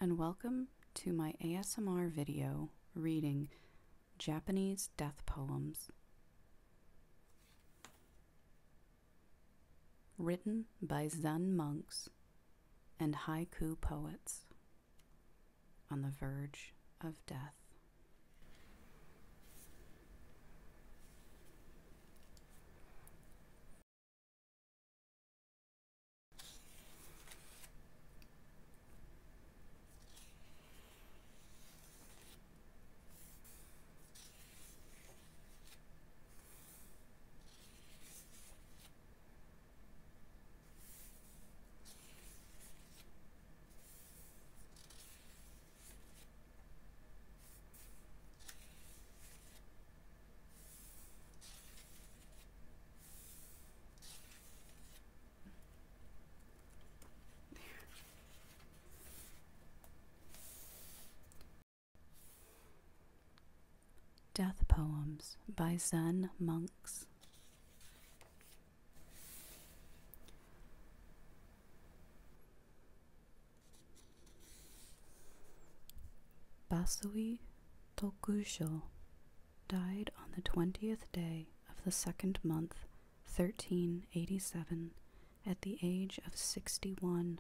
and welcome to my ASMR video reading Japanese death poems written by Zen monks and haiku poets on the verge of death. Death poems by Zen monks. Basui Tokusho died on the 20th day of the second month, 1387, at the age of 61.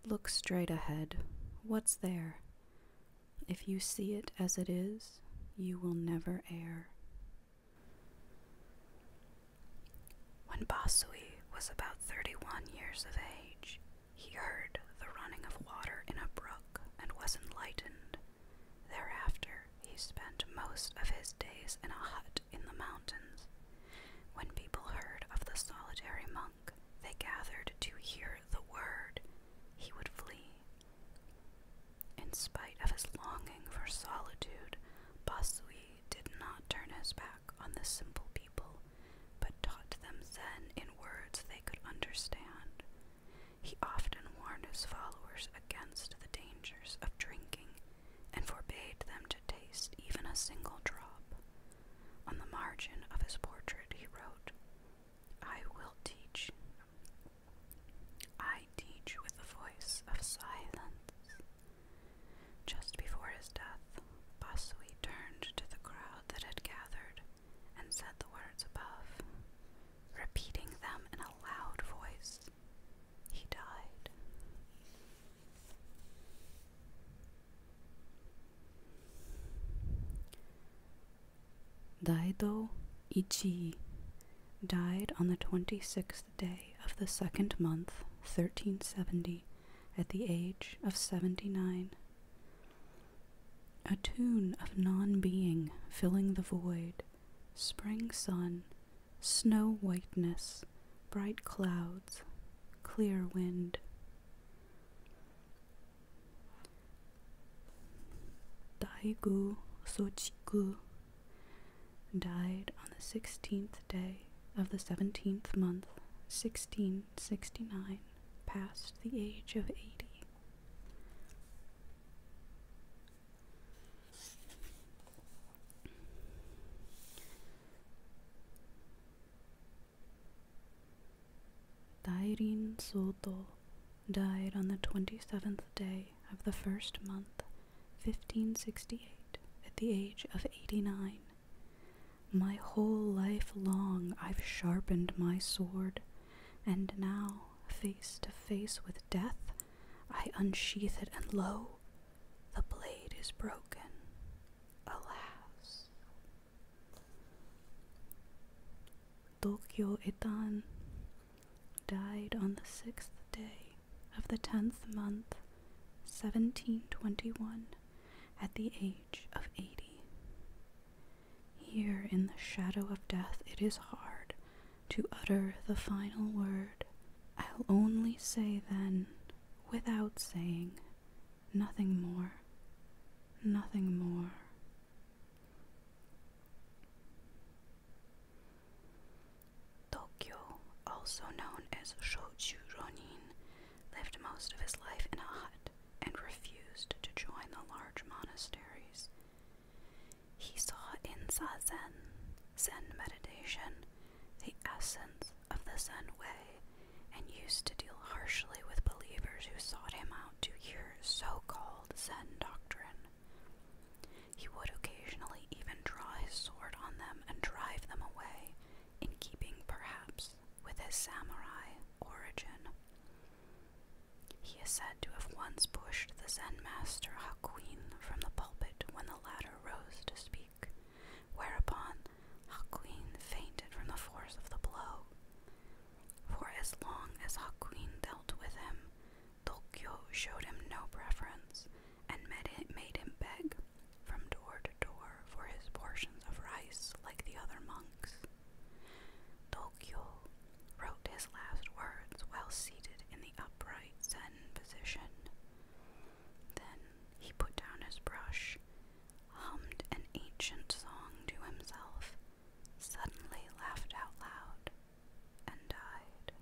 Look straight ahead. What's there? If you see it as it is, you will never err. When Basui was about 31 years of age, he heard the running of water in a brook and was enlightened. Thereafter, he spent most of his days in a hut in the mountains. When people heard of the solitary monk, they gathered to hear the word. He would flee. In spite of his longing for solitude, Basui did not turn his back on the simple people, but taught them Zen in words they could understand. He often warned his followers against the dangers of drinking and forbade them to taste even a single drop. On the margin of his portrait he wrote, I teach with the voice of silence. Just before his death, Basui turned to the crowd that had gathered and said the words above. Repeating them in a loud voice, he died. Daido Ichii died on the 26th day of the second month, 1370, at the age of 79. A tune of non-being filling the void, spring sun, snow whiteness, bright clouds, clear wind. Daigu Sochiku died on the 16th day of the 17th month, 1669, past the age of 80. Dairin Soto died on the 27th day of the first month, 1568, at the age of 89. My whole life long I've sharpened my sword, and now, face to face with death, I unsheath it, and lo, the blade is broken. Alas. Tokyo Etan died on the 6th day of the 10th month, 1721, at the age of 80. Here in the shadow of death it is hard to utter the final word. I'll only say then, without saying, nothing more, nothing more. Tokyo, also known as Shochu Ronin, lived most of his life in a hut and refused to join the large monasteries. He saw in Zazen, Zen meditation, the essence of the Zen way, and used to deal harshly with believers who sought him out to hear so-called Zen doctrine. He would occasionally even draw his sword on them and drive them away, in keeping perhaps with his samurai origin. He is said to have once pushed the Zen master Hakuin from the pulpit when the latter rose to speak, whereupon Hakuin fainted from the force of the blow. For as long as Hakuin dealt with him, Tokyo showed him no preference, and made him beg from door to door for his portions of rice like the other monks. Tokyo wrote his last words while seated in the upright Zen position. Then he put down his brush, hummed an ancient song to himself, suddenly laughed out loud, and died.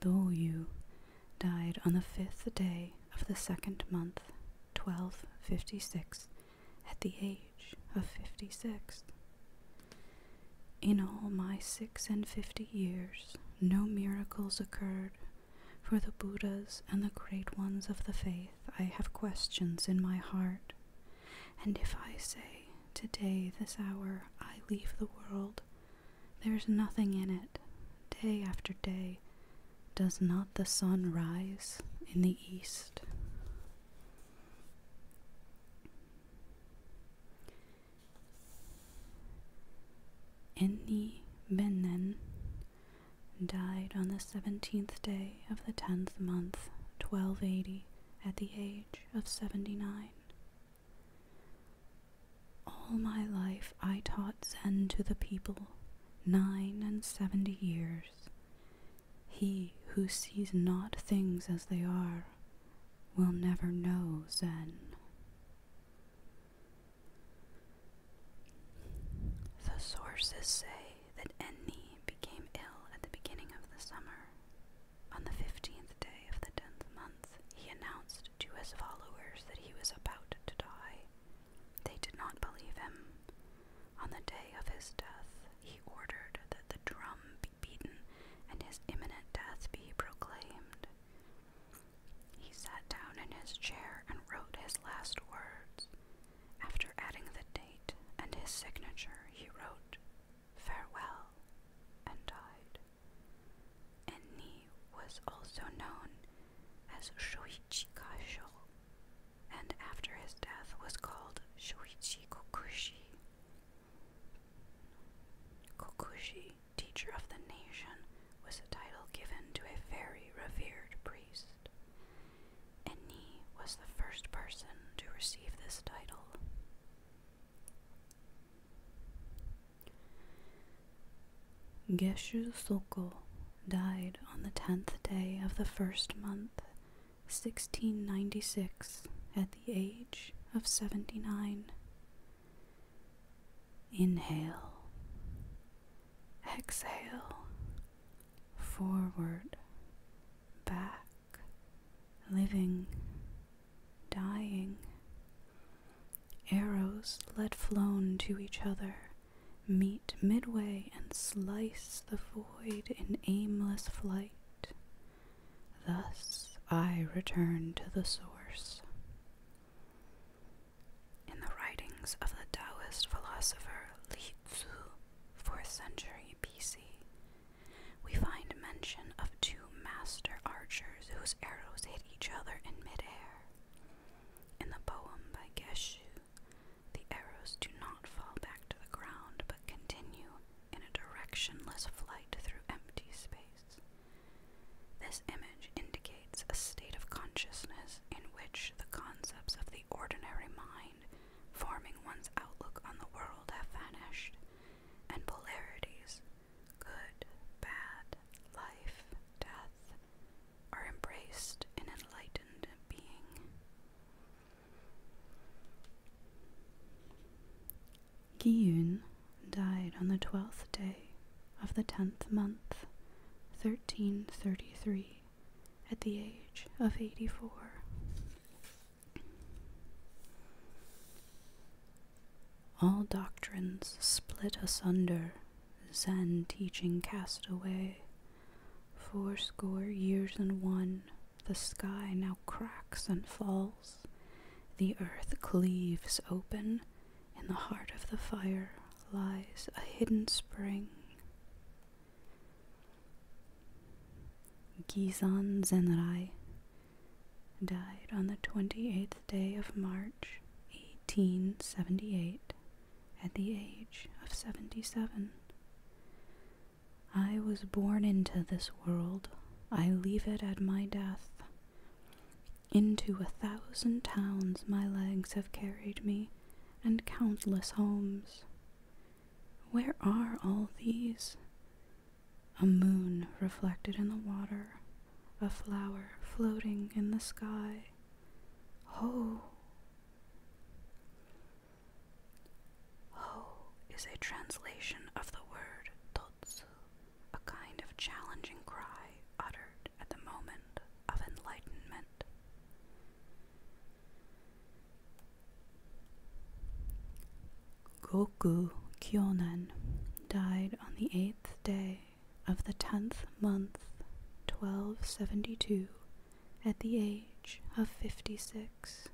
Doyu died on the 5th day of the 2nd month, 1256, at the age of 56. In all my 56 years, no miracles occurred. For the Buddhas and the great ones of the faith, I have questions in my heart. And if I say, today, this hour, I leave the world, there's nothing in it. Day after day, does not the sun rise in the east? Enni Bennen died on the 17th day of the 10th month, 1280, at the age of 79. All my life I taught Zen to the people, 79 years. He who sees not things as they are will never know Zen. The sources say that Enni became ill at the beginning of the summer. On the 15th day of the 10th month, he announced to his followers that he was about to die. They did not believe him. On the day of his death, he ordered that the drum be beaten and his imminent death be proclaimed. He sat down in his chair and wrote his last words. After adding the date and his signature, he wrote, "Farewell," and died. Enni was also known as Shoichi Kasho, and after his death was called Shoichi Kokushi. Kokushi, teacher of the nation, was a title given to a very revered priest. Enni was the first person to receive this title. Geshu Soko died on the 10th day of the 1st month, 1696, at the age of 79. Inhale, exhale, forward, back, living, dying. Arrows let flown to each other meet midway and slice the void in aimless flight. Thus I return to the source. In the writings of the Taoist philosopher Li Tzu, 4th century BC, we find mention of two master archers whose arrows hit each other in midair. In the poem by Geshu, the arrows do not fall back to the ground but continue in a directionless flight through empty space. This image indicates a state of consciousness in which the concepts of the ordinary mind forming one's outlook on the world have vanished, and polarities, good, bad, life, death, are embraced in enlightened being. Giyun died on the 12th day of the 10th month, 1333, at the age of 84. All doctrines split asunder, Zen teaching cast away. fourscore years and one, the sky now cracks and falls. The earth cleaves open. In the heart of the fire lies a hidden spring. Gizan Zenrai died on the 28th day of March, 1878, at the age of 77. I was born into this world, I leave it at my death. Into 1,000 towns my legs have carried me, and countless homes. Where are all these? A moon reflected in the water, a flower floating in the sky. Ho! Ho is a translation of the word totsu, a kind of challenging cry uttered at the moment of enlightenment. Goku Kyonen died on the 8th day of the 10th month, 1272, at the age of 56.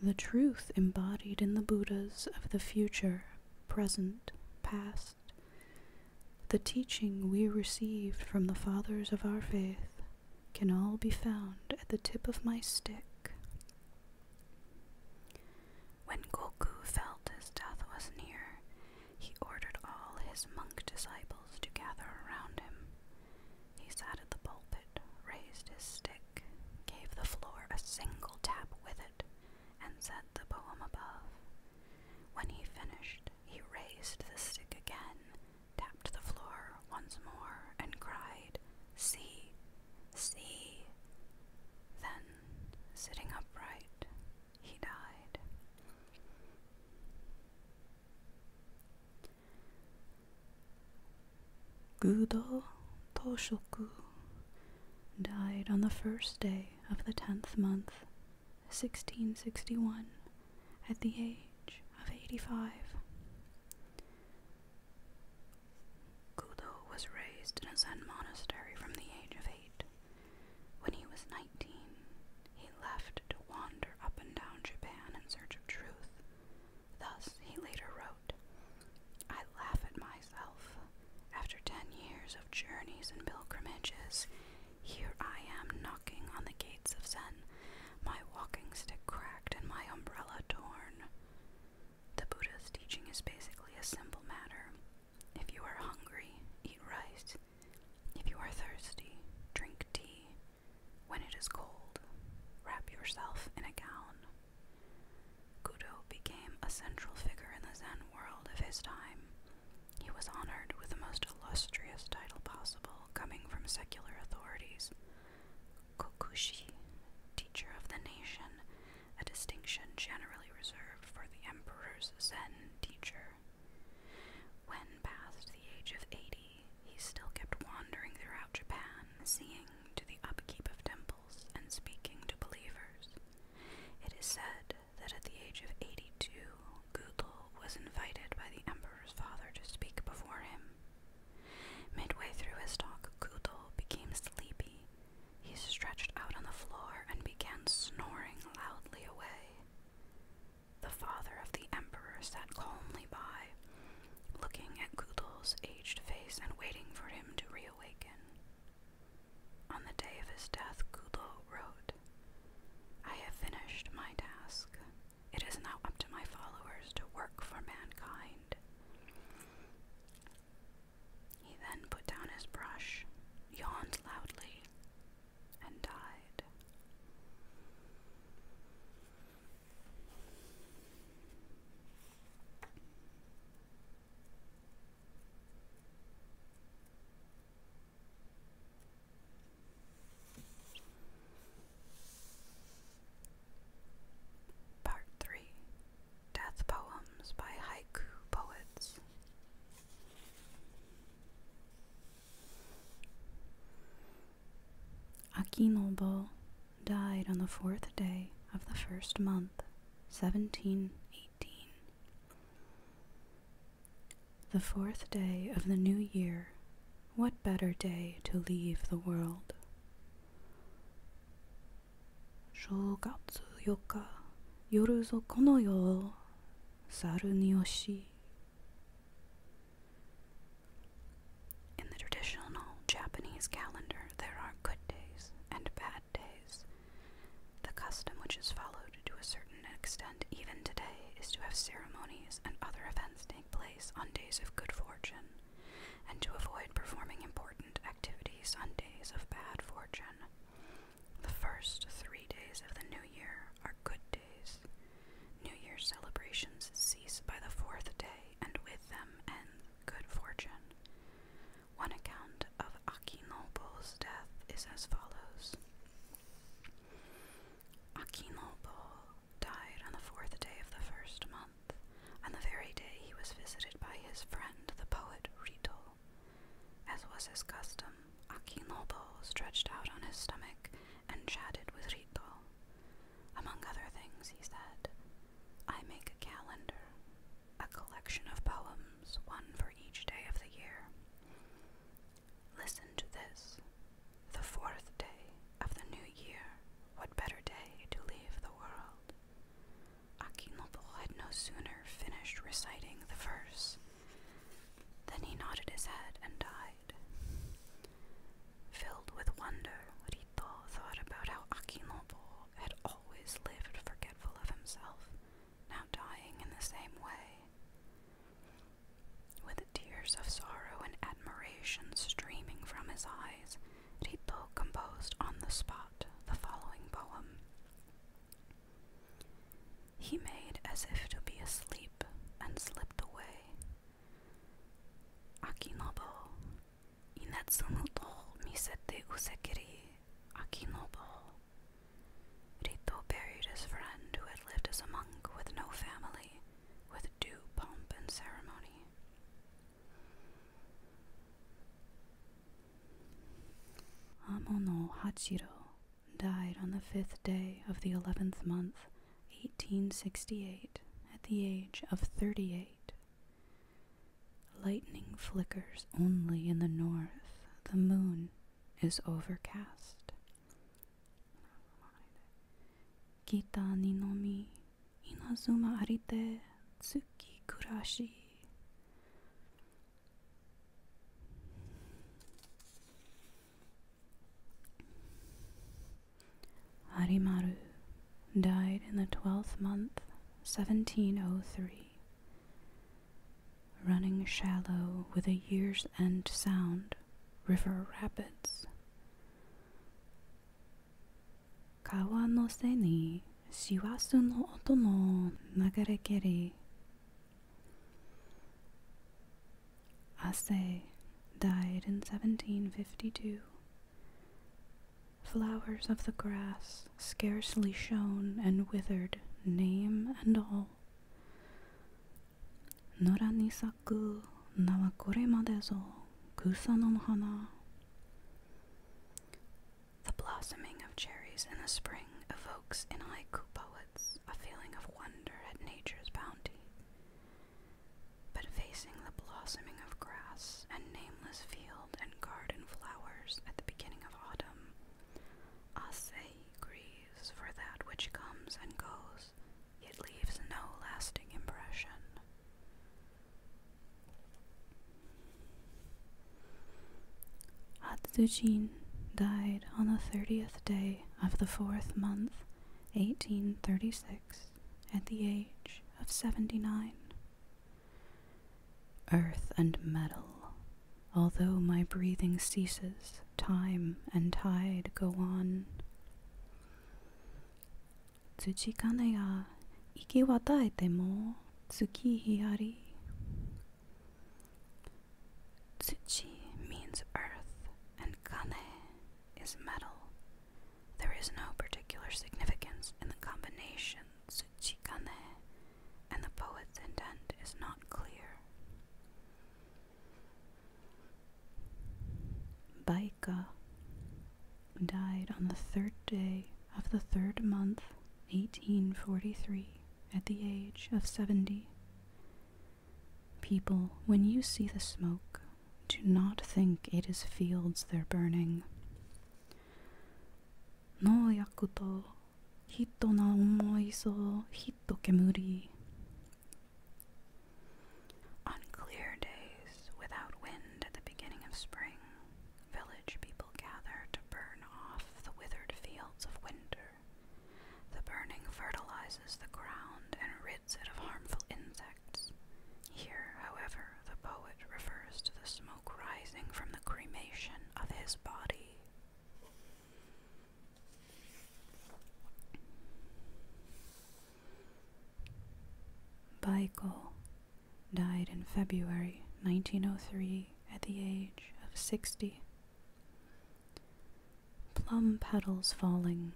The truth embodied in the Buddhas of the future, present, past, the teaching we received from the fathers of our faith, can all be found at the tip of my stick. When Goku felt his death was near, he ordered all his monk disciples to gather around him. He sat at the pulpit, raised his stick, gave the floor a single tap with it, and said the poem above. When he finished, he raised the stick again, tapped the floor once more, and cried, "See, see." Then, sitting upright, he died. Gudo Toshoku died on the first day of the 10th month, 1661, at the age of 85. Gudo was raised in a Zen monastery from the age of 8. When he was 19, he left to wander up and down Japan in search of truth. Thus, he later wrote, "I laugh at myself. After 10 years of journeys and pilgrimages, here I am knocking on the gates of Zen, my walking stick cracked and my umbrella torn." The Buddha's teaching is basically a simple matter. If you are hungry, eat rice. If you are thirsty, drink tea. When it is cold, wrap yourself in a gown. Gudo became a central figure in the Zen world of his time. He was honored with the most illustrious title possible, coming from secular authorities. Kokushi, teacher of the nation, a distinction generally reserved for the emperor's Zen teacher. When past the age of 80, he still kept wandering throughout Japan, seeing to the upkeep of temples and speaking to believers. It is said that at the age of 82, Gudo was invited by the emperor's father to speak before him. Midway through his talk, Gudo became sleepy. He stretched out on the floor and began snoring loudly away. The father of the emperor sat calmly by, looking at Gudo's aged face and waiting for him to reawaken. On the day of his death, Gudo wrote, "I have finished my task. It is now up to my followers to work for mankind." He then put down his brush, yawned loudly, and died. Part 3. Death Poems by Haiku Poets. Akinobo died on the 4th day of the 1st month, 1718. The 4th day of the new year What better day to leave the world? 正月4日、夜ぞこの世を去るに惜しい。In the traditional Japanese calendar, there are good days and bad days. The custom, which is followed to a certain extent even today, is to have ceremonies and other events take place on days of good fortune, and to avoid performing important activities on days of bad fortune. The first 3 days of the new year are good days. New Year's celebrations cease by the 4th day, and with them ends good fortune. One account of Akinobo's death is as follows. Akinobo died on the 4th day of the first month, on the very day he was visited by his friend, the poet Rito. As was his custom, Akinobo stretched out on his stomach and chatted with Rito. Among other things, he said, "I make a calendar, a collection of poems, one for each day of the year. Listen to this. The 4th day of the new year, what better day to leave the world?" Akinobo had no sooner finished reciting the verse than he nodded his head and died. Filled with wonder, Rito thought about how Akinobo had always lived forgetful of himself, now dying in the same way. With tears of sorrow and admiration streaming from his eyes, Rito composed on the spot the following poem. He made as if to be asleep and slipped away. Akinobo, inetsumu to misete usekiri, Akinobo. Rito buried his friend who had lived as a monk with no family, with due pomp and ceremony. Amono Hachiro died on the 5th day of the 11th month, 1868, at the age of 38. Lightning flickers only in the north. The moon is overcast. Kita ni nomi inazuma arite tsuki kurashi. Harimaru died in the 12th month, 1703. Running shallow with a year's end sound, river rapids. Kawa no se ni shiwasu no oto no nagarekeri. Ase died in 1752. Flowers of the grass scarcely shone and withered, name and all. Nora ni saku nawa koremade zo kusa no hana. The blossoming of cherries in the spring evokes in haiku poets a feeling of wonder at nature's bounty. But facing the blossoming of grass and nameless field and garden flowers at the beginning of autumn, Asei grieves for that which comes and goes, yet leaves no lasting impression. Hatsujin died on the 30th day of the 4th month, 1836, at the age of 79. Earth and metal, although my breathing ceases, time and tide go on. Tsuchikane ya iki wa taete mo tsuki hiari. Tsuchi means earth, and kane is metal. There is no particular significance in the combination tsuchikane, and the poet's intent is not clear. Baika died on the 3rd day of the 3rd month, 1843, at the age of 70. People, when you see the smoke, Do not think it is fields they're burning. No yakuto, hito na omoi so hito kemuri. On clear days, without wind at the beginning of spring, village people gather to burn off the withered fields of winter. The burning fertilizes the ground and rids it of harmful insects. Here, however, the poet refers to the smoke rising from the cremation of his body. Baiko died in February 1903 at the age of 60. Plum petals falling,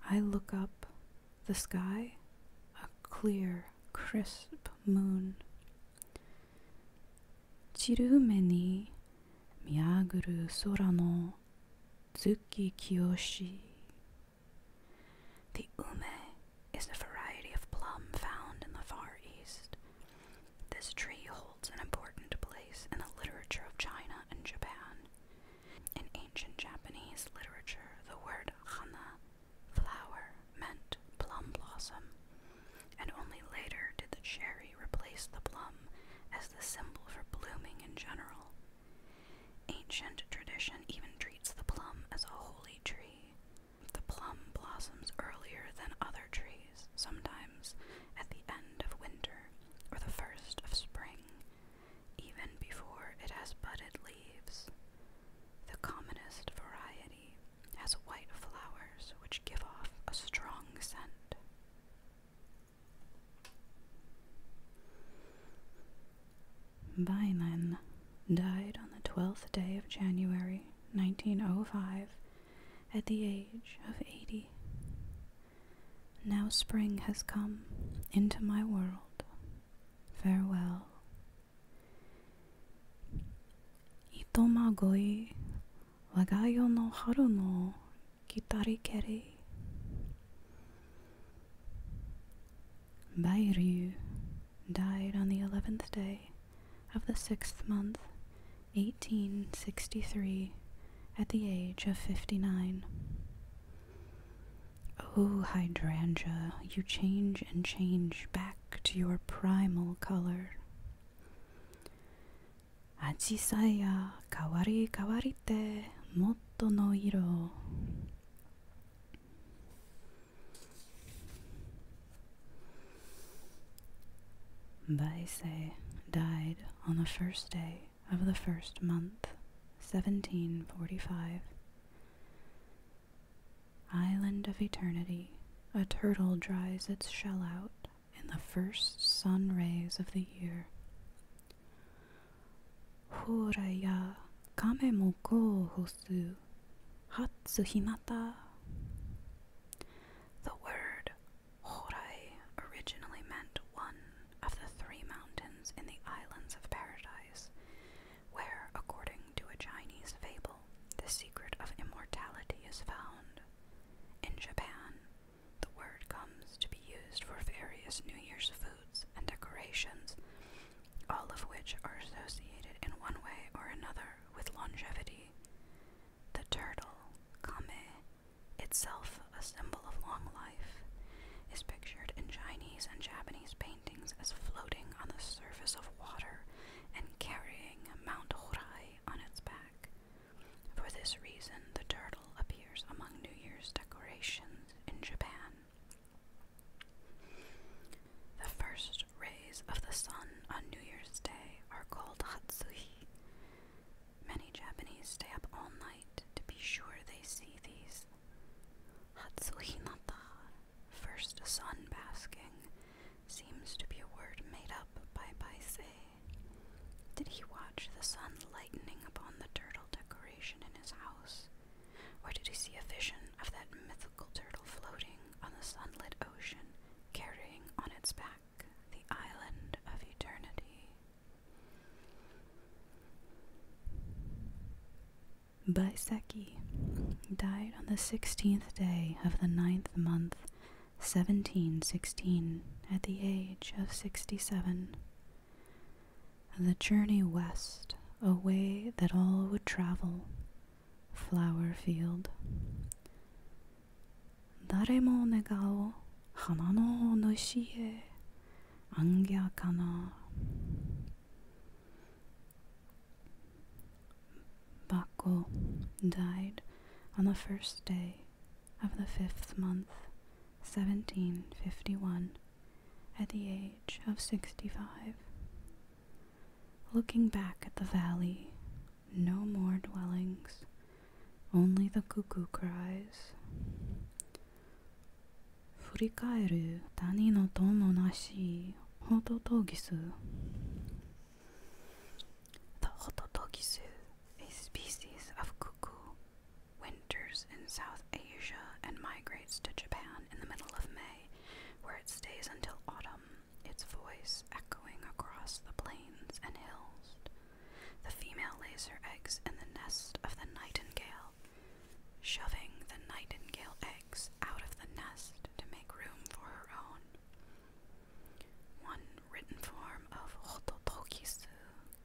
I look up, the sky, a clear, crisp moon. Chirume ni miyaguru sora no tsuki kiyoshi. The ume is a variety of plum found in the Far East. This tree holds an important place in the literature of China and Japan. In ancient Japanese literature, the word hana, flower, meant plum blossom, and only later did the cherry replace the plum as the symbol for blooming in general. Ancient tradition even treats the plum as a holy tree. The plum blossoms earlier than other trees, sometimes at the end of winter or the first of spring, even before it has budded leaves. The commonest variety has white flowers which give off a strong scent. Bainan died on the 12th day of January 1905 at the age of 80. Now spring has come into my world. Farewell. Itomagoi wagayo no haru no kitarikeri. Bairyu died on the 11th day of the 6th month, 1863, at the age of 59. Oh, hydrangea, you change and change back to your primal color. Ajisai ya kawari kawarite motto no iro. Baisei died on the first day of the first month, 1745. Island of Eternity, a turtle dries its shell out in the first sun rays of the year. Horaya kame mo ko hosu hatsu hinata. The word Horai originally meant one of the three mountains in the Islands of Paradise, where, according to a Chinese fable, the secret of immortality is found. In Japan, the word comes to be used for various New Year's foods and decorations, all of which are associated in one way or another with longevity. The turtle, kame, itself a symbol of long life, is pictured in Chinese and Japanese paintings as floating on the surface of water and carrying Mount Horai on its back. For this reason, the turtle appears among New Year's decorations in Japan. The first rays of the sun on New Year's Day are called Hatsui. Many Japanese stay up all night to be sure they see these. Hatsui hinata, first sun basking, seems to be a word made up by Baisei. Did he watch the sun lightening upon the turtle decoration in his house? Or did he see a vision of that mythical turtle floating on the sunlit ocean, carrying on its back the Island of Eternity? Baiseki died on the 16th day of the 9th month, 1716, at the age of 67. The journey west a way that all would travel, flower field. 誰も願おう花の主へ安やかな Bako died on the first day of the 5th month, 1751, at the age of 65. Looking back at the valley, no more dwellings, only the cuckoo cries. 振り返る谷の友なしホトトギス The Hototogisu, a species of cuckoo, winters in South Asia and migrates to Japan in the middle of May, where it stays until autumn, its voice echoing across the plains and hills. The female lays her eggs in the nest of the nightingale, shoving the nightingale eggs out of the nest to make room for her own. One written form of Hototogisu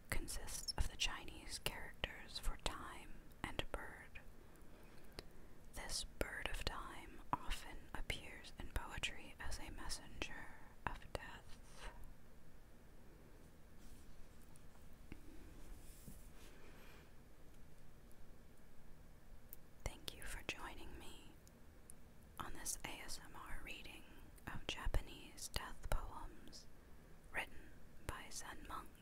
consists of the Chinese characters for time and bird. This bird of time often appears in poetry as a messenger of death. Thank you for joining me on this ASMR reading of Japanese death poems written by Zen monks.